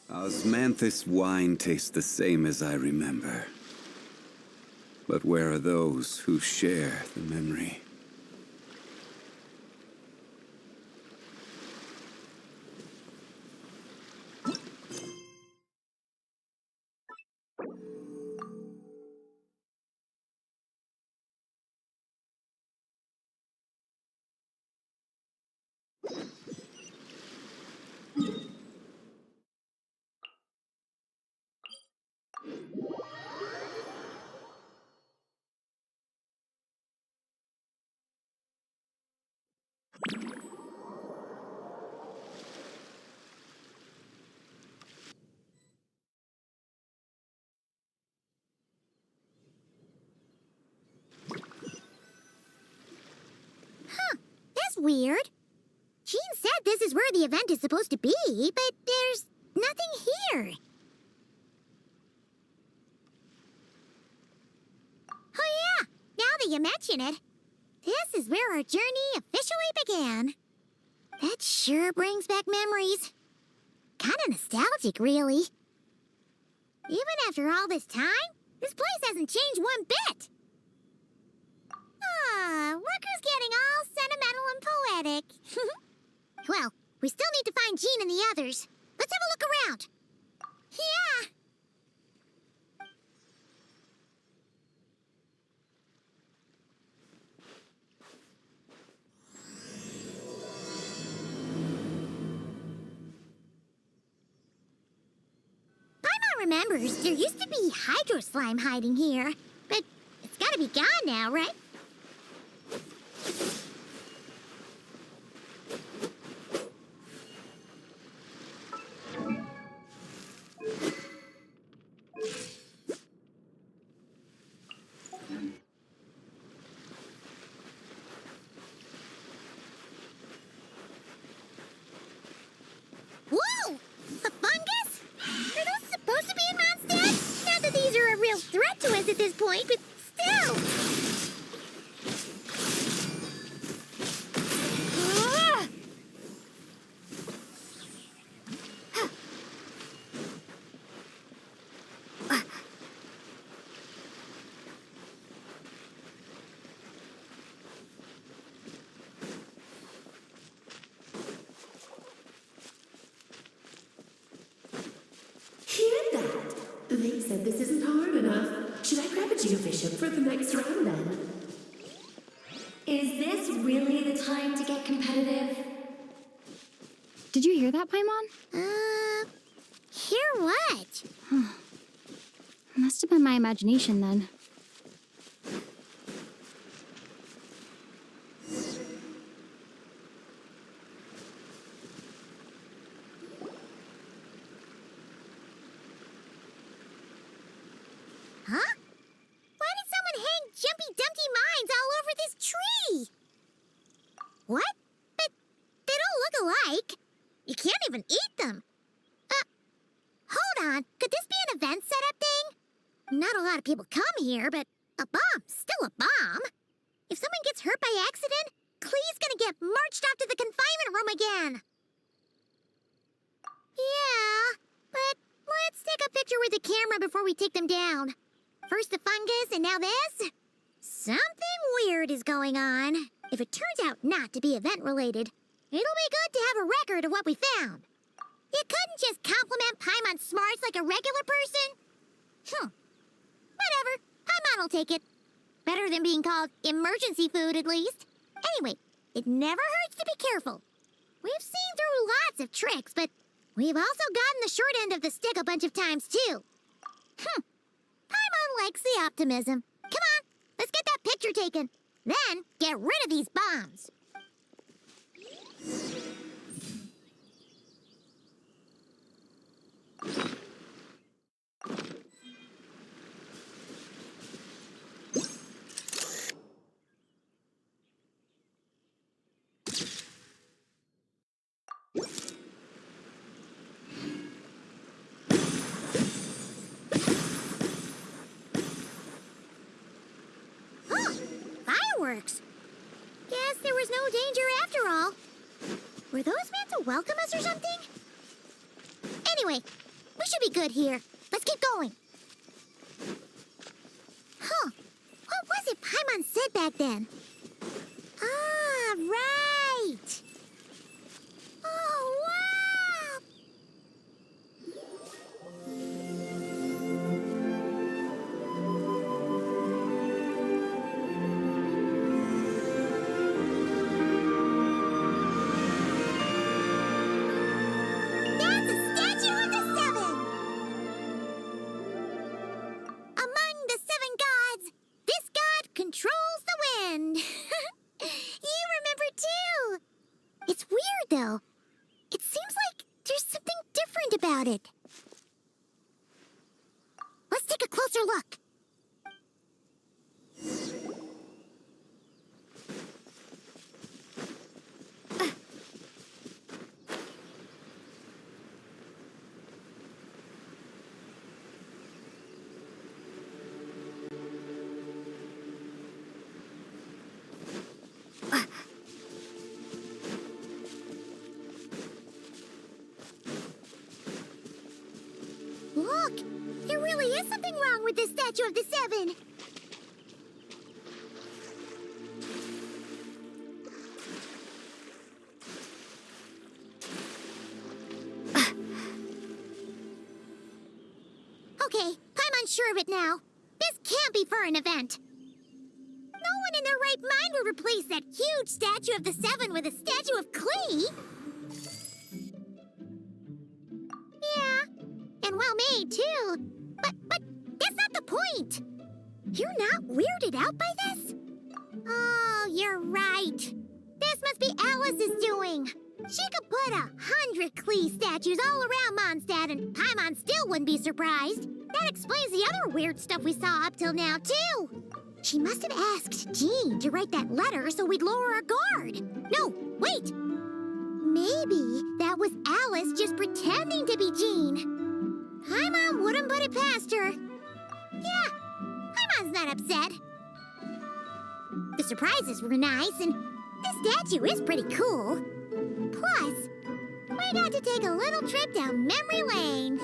Osmanthus wine tastes the same as I remember. But where are those who share the memory? That's weird. Jean said this is where the event is supposed to be, but there's nothing here. Oh yeah, now that you mention it, this is where our journey officially began. That sure brings back memories. Kinda nostalgic, really. Even after all this time, this place hasn't changed one bit. Look who's getting all sentimental and poetic. Well, we still need to find Jean and the others. Let's have a look around. Yeah. Paimon remembers there used to be hydro slime hiding here, but it's gotta be gone now, right? Whoa! A fungus? Are those supposed to be in Mondstadt? Not that these are a real threat to us at this point, but still! They said this isn't hard enough. Should I grab a Geofishing for the next round then? Is this really the time to get competitive? Did you hear that, Paimon? Hear what? Must have been my imagination then. Huh? Why did someone hang Jumpy Dumpty mines all over this tree? What? But they don't look alike. You can't even eat them. Hold on. Could this be an event setup thing? Not a lot of people come here, but a bomb's still a bomb. If someone gets hurt by accident, Klee's gonna get marched off to the confinement room again. Yeah, but let's take a picture with the camera before we take them down. First the fungus, and now this? Something weird is going on. If it turns out not to be event-related, it'll be good to have a record of what we found. You couldn't just compliment Paimon's smarts like a regular person? Whatever. Paimon will take it. Better than being called emergency food, at least. Anyway, it never hurts to be careful. We've seen through lots of tricks, but we've also gotten the short end of the stick a bunch of times, too. Paimon likes the optimism. Come on, let's get that picture taken. Then, get rid of these bombs. Fireworks. Guess there was no danger after all. Were those meant to welcome us or something? Anyway, should be good here. Let's keep going. Huh. What was it Paimon said back then? Ah, right. Oh, wow. That's a statue of the seven. Among the seven gods, this god controls the wind. You remember too. It's weird though. It seems like there's something different about it. Let's take a closer look. Look, there really is something wrong with this statue of the seven. Okay, Paimon's sure of it now. This can't be for an event. No one in their right mind would replace that huge statue of the seven with a statue of clay. Yeah, and well made too. But that's not the point. You're not weirded out by this? Oh, you're right. This must be Alice's doing. She could put 100 Klee statues all around Mondstadt and Paimon still wouldn't be surprised. That explains the other weird stuff we saw up till now, too. She must have asked Jean to write that letter so we'd lower our guard. No, wait. Maybe that was Alice just pretending to be Jean. Paimon wouldn't put it past her. Yeah, Paimon's not upset. The surprises were nice, and this statue is pretty cool. Plus, we got to take a little trip down memory lane.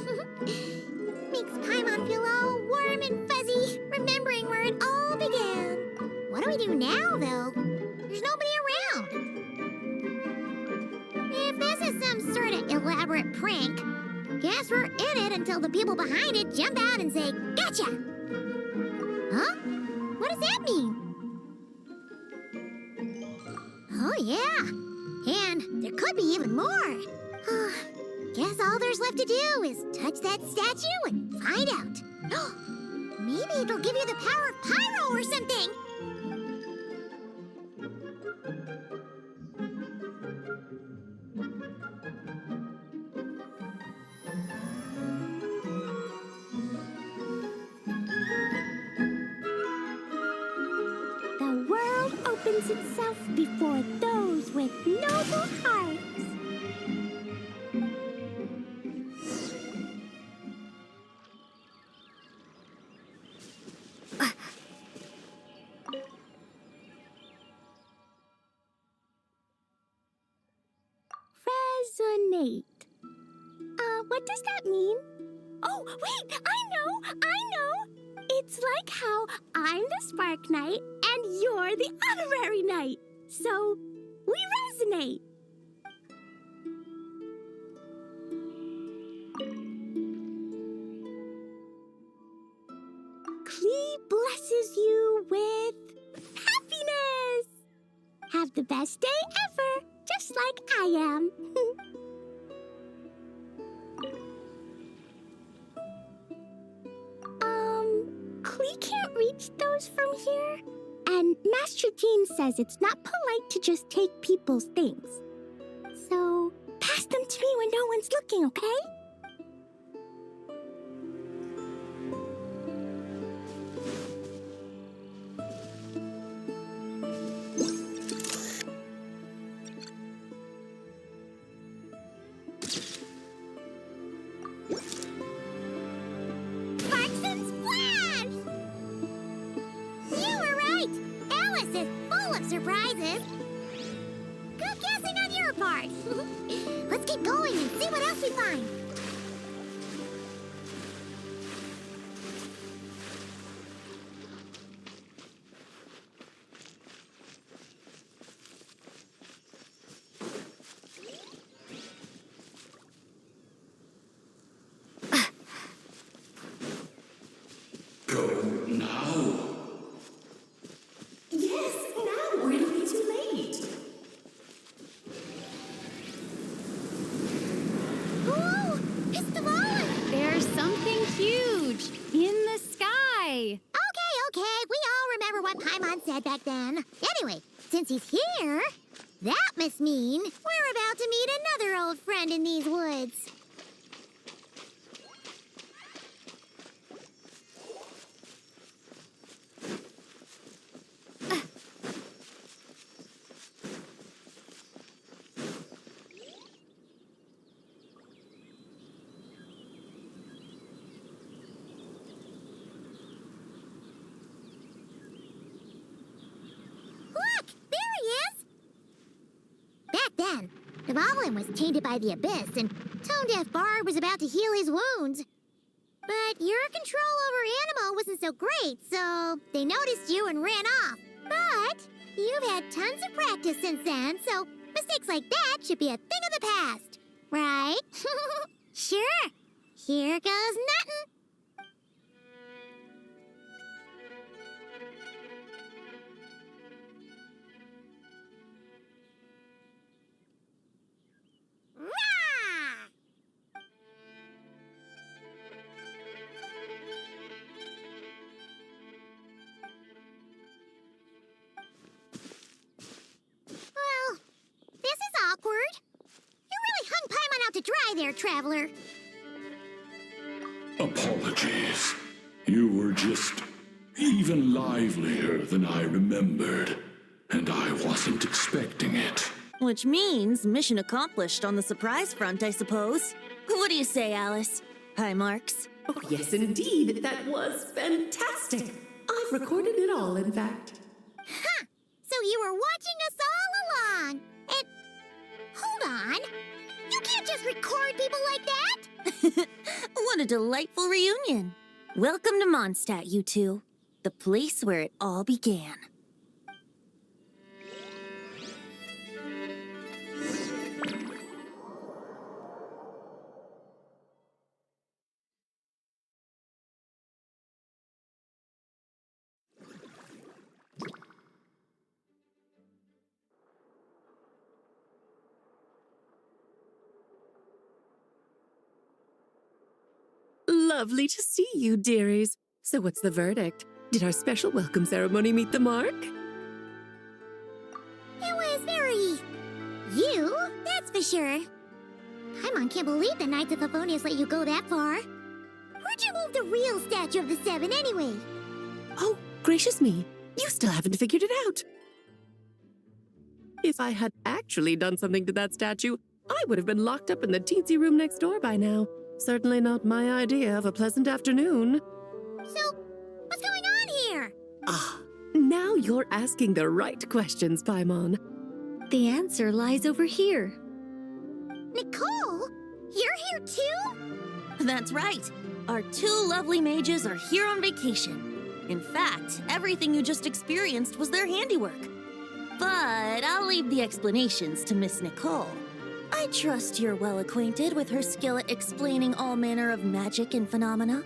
Makes Paimon feel all warm and fuzzy, remembering where it all began. What do we do now, though? There's nobody around. If this is some sort of elaborate prank, guess we're in it until the people behind it jump out and say, "Gotcha!" Huh? What does that mean? Oh, yeah. And there could be even more. Guess all there's left to do is touch that statue and find out. Maybe it'll give you the power of pyro or something. The world opens itself before those with noble hearts. Resonate. What does that mean? Oh, wait, I know! It's like how I'm the Spark Knight and you're the Honorary Knight. So, we resonate. Klee blesses you with happiness. Have the best day ever, just like I am. Klee can't reach those from here. And Master Jean says it's not polite to just take people's things. So, pass them to me when no one's looking, okay? Sparks and Splash! You were right! Alice is full of surprises. Good guessing on your part. Let's keep going and see what else we find. Paimon said back then. Anyway, since he's here, that must mean we're about to meet another old friend in these woods. Then, Dvalin was tainted by the Abyss, and Tone-Deaf Bard was about to heal his wounds. But your control over Animo wasn't so great, so they noticed you and ran off. But you've had tons of practice since then, so mistakes like that should be a thing of the past, right? Sure. Here goes nothing. Well, this is awkward. You really hung Paimon out to dry there, Traveler. Apologies. You were just even livelier than I remembered, and I wasn't expecting it. Which means mission accomplished on the surprise front, I suppose. What do you say, Alice? Hi, Marks. Oh, yes, indeed. That was fantastic. I've recorded it all, in fact. Huh! So you were watching us all along. And hold on. You can't just record people like that. What a delightful reunion. Welcome to Mondstadt, you two. The place where it all began. Lovely to see you, dearies. So what's the verdict? Did our special welcome ceremony meet the mark? It was very... you, that's for sure. Paimon can't believe the Knights of Favonius let you go that far. Where'd you move the real statue of the Seven anyway? Oh, gracious me. You still haven't figured it out. If I had actually done something to that statue, I would have been locked up in the teensy room next door by now. Certainly not my idea of a pleasant afternoon. So, what's going on here? Ah, now you're asking the right questions, Paimon. The answer lies over here. Nicole? You're here too? That's right. Our two lovely mages are here on vacation. In fact, everything you just experienced was their handiwork. But I'll leave the explanations to Miss Nicole. I trust you're well acquainted with her skill at explaining all manner of magic and phenomena.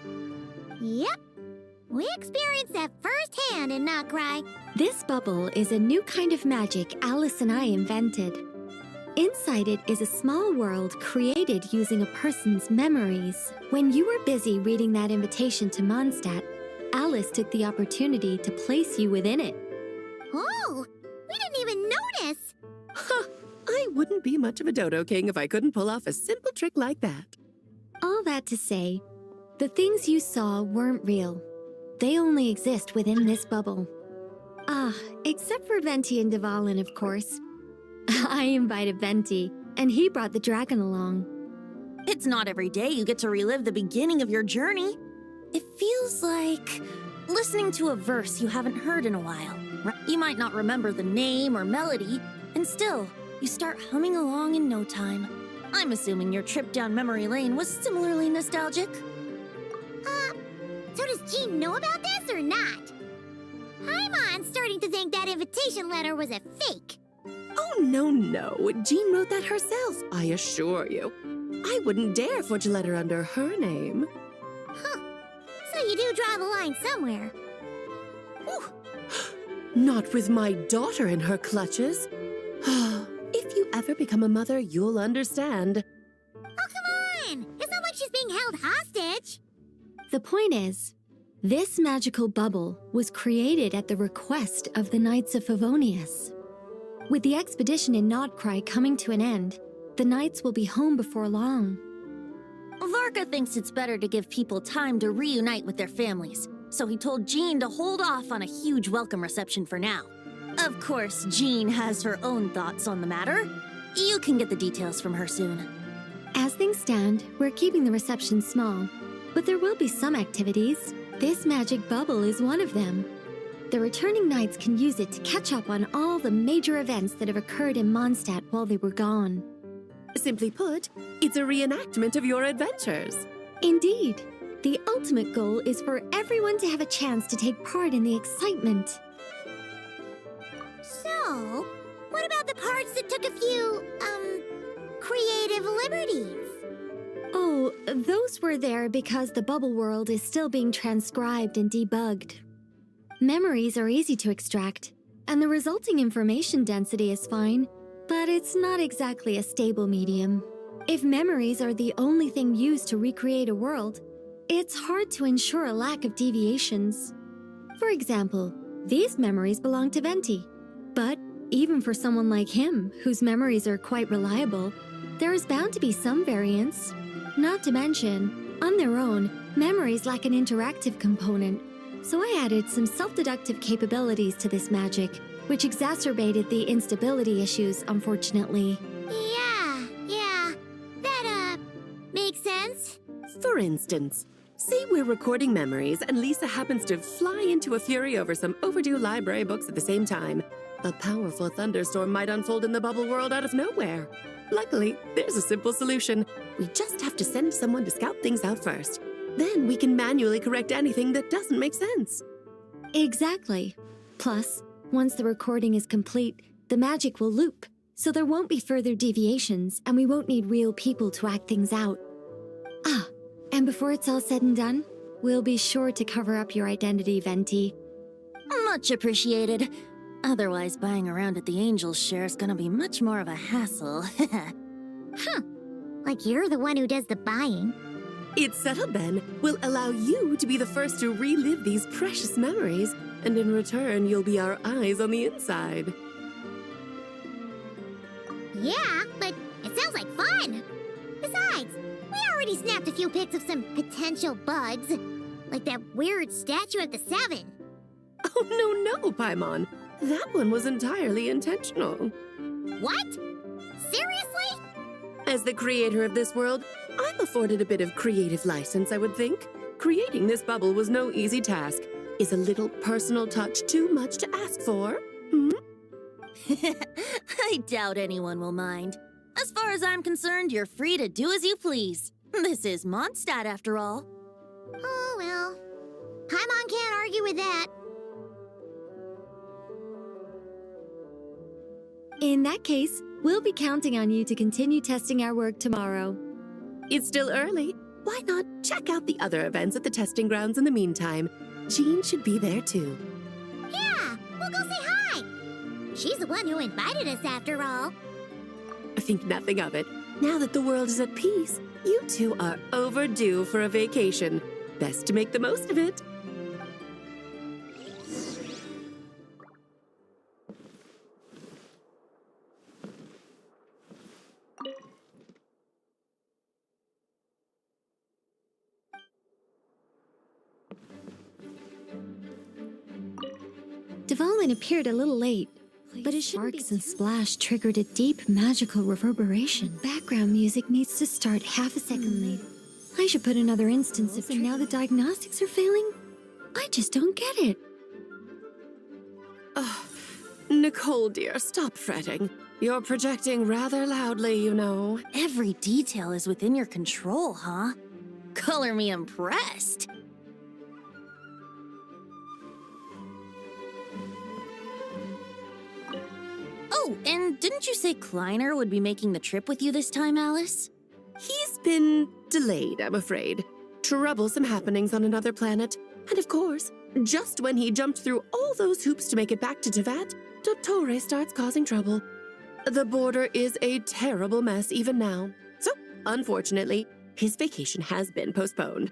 Yep. We experienced that firsthand in Noctry. This bubble is a new kind of magic Alice and I invented. Inside it is a small world created using a person's memories. When you were busy reading that invitation to Mondstadt, Alice took the opportunity to place you within it. Oh, we didn't even notice. Huh, I wouldn't be much of a Dodo King if I couldn't pull off a simple trick like that. All that to say, the things you saw weren't real. They only exist within this bubble. Ah, except for Venti and Dvalin, of course. I invited Venti, and he brought the dragon along. It's not every day you get to relive the beginning of your journey. It feels like listening to a verse you haven't heard in a while. You might not remember the name or melody, and still, you start humming along in no time. I'm assuming your trip down memory lane was similarly nostalgic. So does Jean know about this or not? Paimon's starting to think that invitation letter was a fake. Oh, no. Jean wrote that herself, I assure you. I wouldn't dare forge a letter under her name. Huh. So you do draw the line somewhere. Ooh. Not with my daughter in her clutches. If you ever become a mother, you'll understand. Oh, come on! It's not like she's being held hostage. The point is, This magical bubble was created at the request of the Knights of Favonius. With the expedition in Nodcry coming to an end, the Knights will be home before long. Varka thinks it's better to give people time to reunite with their families, so he told Jean to hold off on a huge welcome reception for now. Of course, Jean has her own thoughts on the matter. You can get the details from her soon. As things stand, we're keeping the reception small, but there will be some activities. This magic bubble is one of them. The returning Knights can use it to catch up on all the major events that have occurred in Mondstadt while they were gone. Simply put, it's a reenactment of your adventures. Indeed. The ultimate goal is for everyone to have a chance to take part in the excitement. So, what about the parts that took a few, creative liberties? Oh, those were there because the bubble world is still being transcribed and debugged. Memories are easy to extract, and the resulting information density is fine, but it's not exactly a stable medium. If memories are the only thing used to recreate a world, it's hard to ensure a lack of deviations. For example, these memories belong to Venti, but even for someone like him, whose memories are quite reliable, there is bound to be some variance. Not to mention, on their own, memories lack an interactive component, so I added some self-deductive capabilities to this magic, which exacerbated the instability issues, unfortunately. Yeah, that, makes sense. For instance, say we're recording memories and Lisa happens to fly into a fury over some overdue library books at the same time. A powerful thunderstorm might unfold in the bubble world out of nowhere. Luckily, there's a simple solution. We just have to send someone to scout things out first. Then we can manually correct anything that doesn't make sense. Exactly. Plus, once the recording is complete, the magic will loop, so there won't be further deviations, and we won't need real people to act things out. Ah, and before it's all said and done, we'll be sure to cover up your identity, Venti. Much appreciated. Otherwise, buying around at the Angels share is gonna be much more of a hassle. Huh. Like you're the one who does the buying. It's settled then. We'll allow you to be the first to relive these precious memories, and in return, you'll be our eyes on the inside. Yeah, but it sounds like fun. Besides, we already snapped a few pics of some potential bugs. Like that weird statue at the 7. Oh, no, Paimon. That one was entirely intentional. What? Seriously? As the creator of this world, I'm afforded a bit of creative license, I would think. Creating this bubble was no easy task. Is a little personal touch too much to ask for? I doubt anyone will mind. As far as I'm concerned, you're free to do as you please. This is Mondstadt, after all. Oh, well. Paimon can't argue with that. In that case, we'll be counting on you to continue testing our work tomorrow. It's still early. Why not check out the other events at the testing grounds in the meantime? Jean should be there too. Yeah, we'll go say hi. She's the one who invited us after all. I think nothing of it. Now that the world is at peace, you two are overdue for a vacation. Best to make the most of it. Dvalin appeared a little late, but his sparks and splash triggered a deep magical reverberation. Background music needs to start half a second late. I should put another instance of now the diagnostics are failing? I just don't get it. Nicole, dear, stop fretting. You're projecting rather loudly, you know. Every detail is within your control, huh? Color me impressed. Oh, and didn't you say Kleiner would be making the trip with you this time, Alice? He's been delayed, I'm afraid. Troublesome happenings on another planet. And of course, just when he jumped through all those hoops to make it back to Tevat, Dottore starts causing trouble. The border is a terrible mess even now. So, unfortunately, his vacation has been postponed.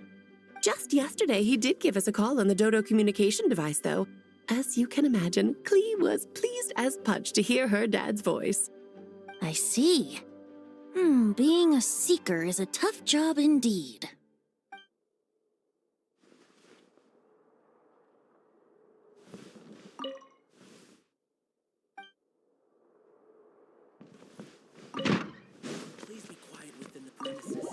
Just yesterday, he did give us a call on the Dodo communication device, though. As you can imagine, Klee was pleased as punch to hear her dad's voice. I see. Being a seeker is a tough job indeed. Please be quiet within the premises.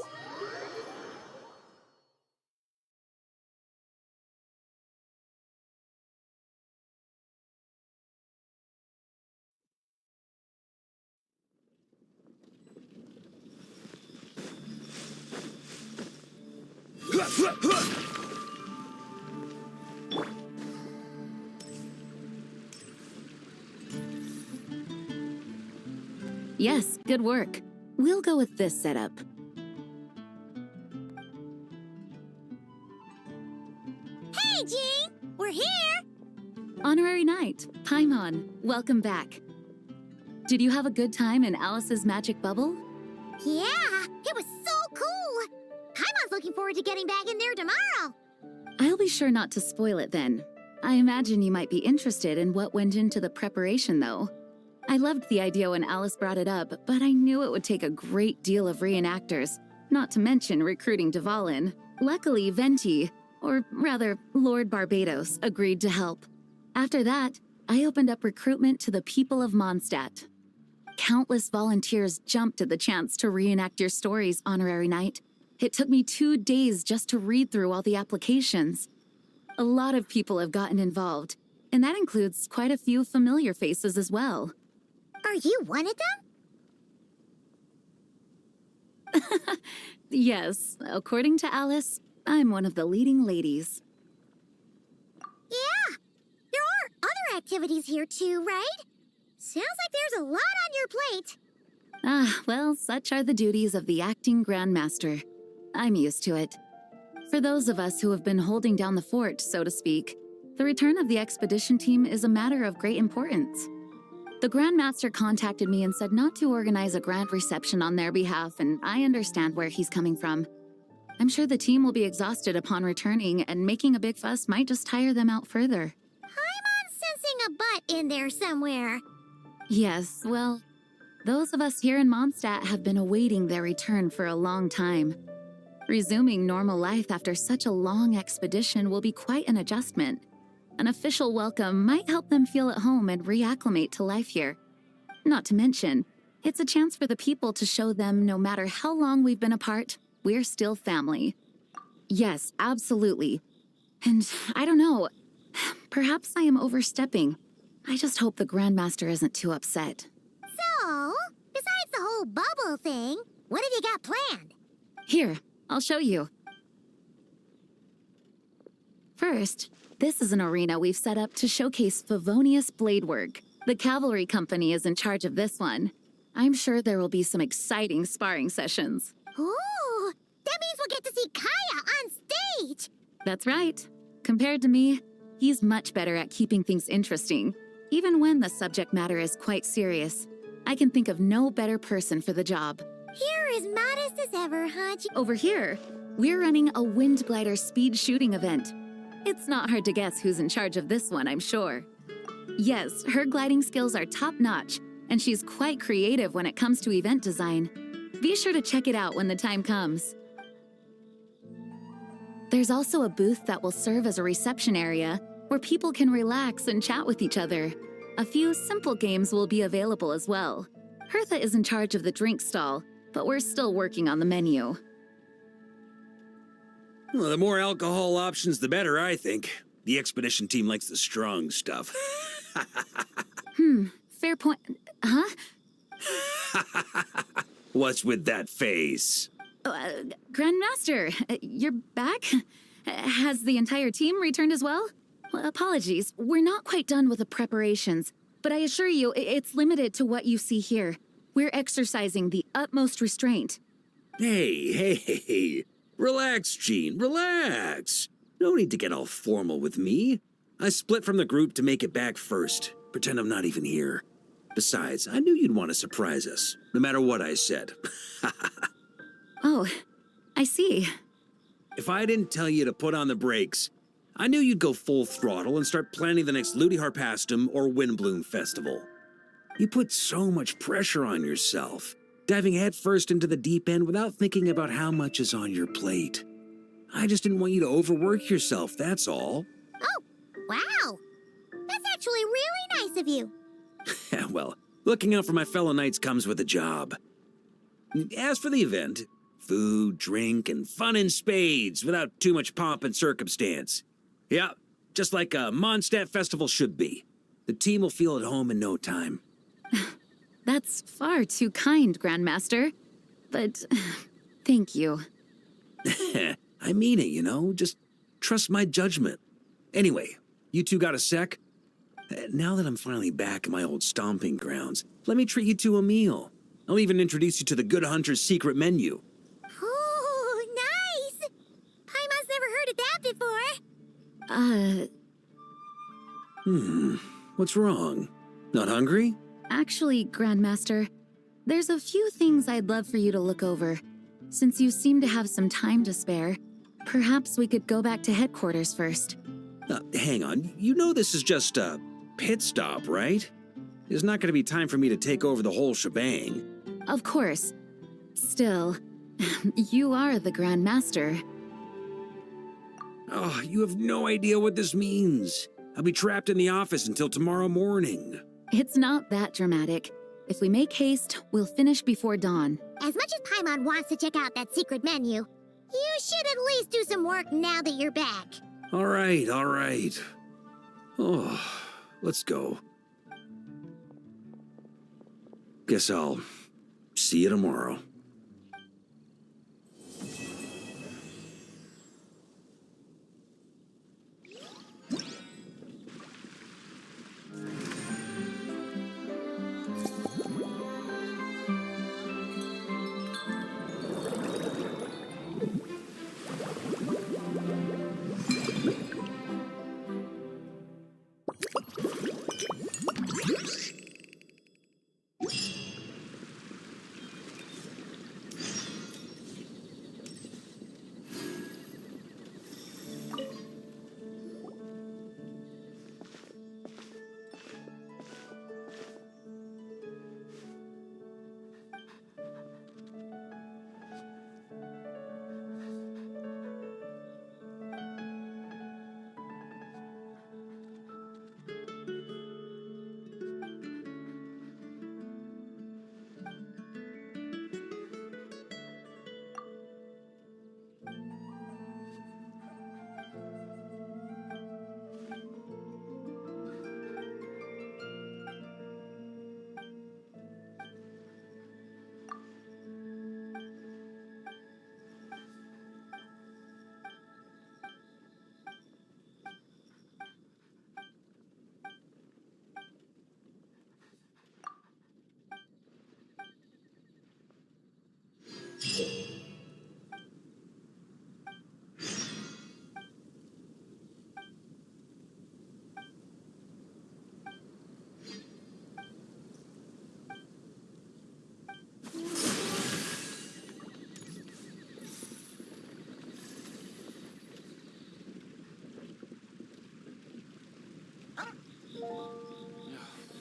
Yes, good work. We'll go with this setup. Hey, Jean! We're here! Honorary Knight, Paimon, welcome back. Did you have a good time in Alice's magic bubble? Yeah, it was so cool! Paimon's looking forward to getting back in there tomorrow! I'll be sure not to spoil it then. I imagine you might be interested in what went into the preparation, though. I loved the idea when Alice brought it up, but I knew it would take a great deal of reenactors, not to mention recruiting Dvalin. Luckily, Venti, or rather, Lord Barbados, agreed to help. After that, I opened up recruitment to the people of Mondstadt. Countless volunteers jumped at the chance to reenact your stories, Honorary Knight. It took me 2 days just to read through all the applications. A lot of people have gotten involved, and that includes quite a few familiar faces as well. Are you one of them? Yes, according to Alice, I'm one of the leading ladies. Yeah, there are other activities here too, right? Sounds like there's a lot on your plate. Ah, well, such are the duties of the acting Grandmaster. I'm used to it. For those of us who have been holding down the fort, so to speak, the return of the expedition team is a matter of great importance. The Grandmaster contacted me and said not to organize a grand reception on their behalf, and I understand where he's coming from. I'm sure the team will be exhausted upon returning, and making a big fuss might just tire them out further. Paimon's sensing a butt in there somewhere. Yes, well, those of us here in Mondstadt have been awaiting their return for a long time. Resuming normal life after such a long expedition will be quite an adjustment. An official welcome might help them feel at home and reacclimate to life here. Not to mention, it's a chance for the people to show them no matter how long we've been apart, we're still family. Yes, absolutely. And I don't know, perhaps I am overstepping. I just hope the Grandmaster isn't too upset. So, besides the whole bubble thing, what have you got planned? Here, I'll show you. First, this is an arena we've set up to showcase Favonius blade work. The cavalry company is in charge of this one. I'm sure there will be some exciting sparring sessions. Ooh, that means we'll get to see Kaya on stage! That's right. Compared to me, he's much better at keeping things interesting, even when the subject matter is quite serious. I can think of no better person for the job. You're as modest as ever, huh? Over here, we're running a wind glider speed shooting event. It's not hard to guess who's in charge of this one, I'm sure. Yes, her gliding skills are top-notch, and she's quite creative when it comes to event design. Be sure to check it out when the time comes. There's also a booth that will serve as a reception area where people can relax and chat with each other. A few simple games will be available as well. Hertha is in charge of the drink stall, but we're still working on the menu. Well, the more alcohol options, the better, I think. The expedition team likes the strong stuff. Fair point. Huh? What's with that face? Grandmaster, you're back? Has the entire team returned as well? Apologies, we're not quite done with the preparations, but I assure you, it's limited to what you see here. We're exercising the utmost restraint. Hey. Relax, Jean, relax. No need to get all formal with me. I split from the group to make it back first. Pretend I'm not even here. Besides, I knew you'd want to surprise us, no matter what I said. Oh, I see. If I didn't tell you to put on the brakes, I knew you'd go full throttle and start planning the next Ludi Harpastum or Windbloom Festival. You put so much pressure on yourself, diving headfirst into the deep end without thinking about how much is on your plate. I just didn't want you to overwork yourself, that's all. Oh, wow. That's actually really nice of you. Well, looking out for my fellow knights comes with a job. As for the event, food, drink, and fun in spades without too much pomp and circumstance. Yeah, just like a Mondstadt festival should be. The team will feel at home in no time. That's far too kind, Grandmaster. But thank you. I mean it, you know? Just trust my judgment. Anyway, you two got a sec? Now that I'm finally back in my old stomping grounds, let me treat you to a meal. I'll even introduce you to the Good Hunter's secret menu. Oh, nice! Paimon's never heard of that before. What's wrong? Not hungry? Actually, Grandmaster, there's a few things I'd love for you to look over. Since you seem to have some time to spare, perhaps we could go back to headquarters first. Hang on, you know this is just a pit stop, right? There's not going to be time for me to take over the whole shebang. Of course. Still, you are the Grandmaster. Oh, you have no idea what this means. I'll be trapped in the office until tomorrow morning. It's not that dramatic. If we make haste, we'll finish before dawn. As much as Paimon wants to check out that secret menu, you should at least do some work now that you're back. All right, all right. Oh, let's go. Guess I'll see you tomorrow.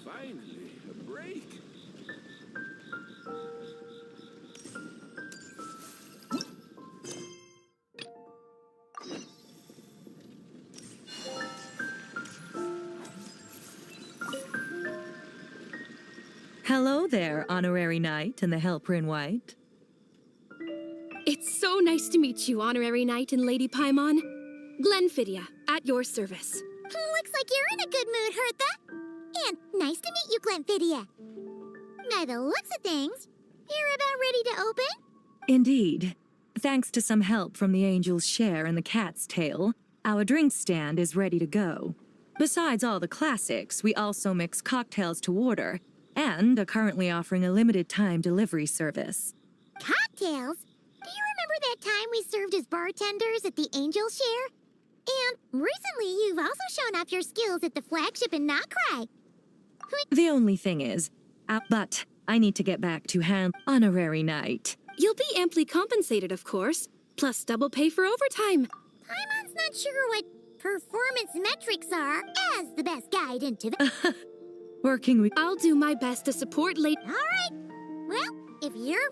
Finally, a break. Hello there, Honorary Knight and the Helper in White. It's so nice to meet you, Honorary Knight and Lady Paimon. Glenfidia, at your service. Looks like you're in a good mood, Hertha. And nice to meet you, Glenfidia. By the looks of things, you're about ready to open? Indeed. Thanks to some help from the Angel's Share and the Cat's Tail, our drink stand is ready to go. Besides all the classics, we also mix cocktails to order, and are currently offering a limited-time delivery service. Cocktails? Do you remember that time we served as bartenders at the Angel's Share? And recently, you've also shown off your skills at the flagship in Nokrai. The only thing is, but I need to get back to Honorary Knight. You'll be amply compensated, of course. plus double pay for overtime. Paimon's not sure what performance metrics are as the best guide into the... Working with... I'll do my best to support Lady... All right. Well, if you're...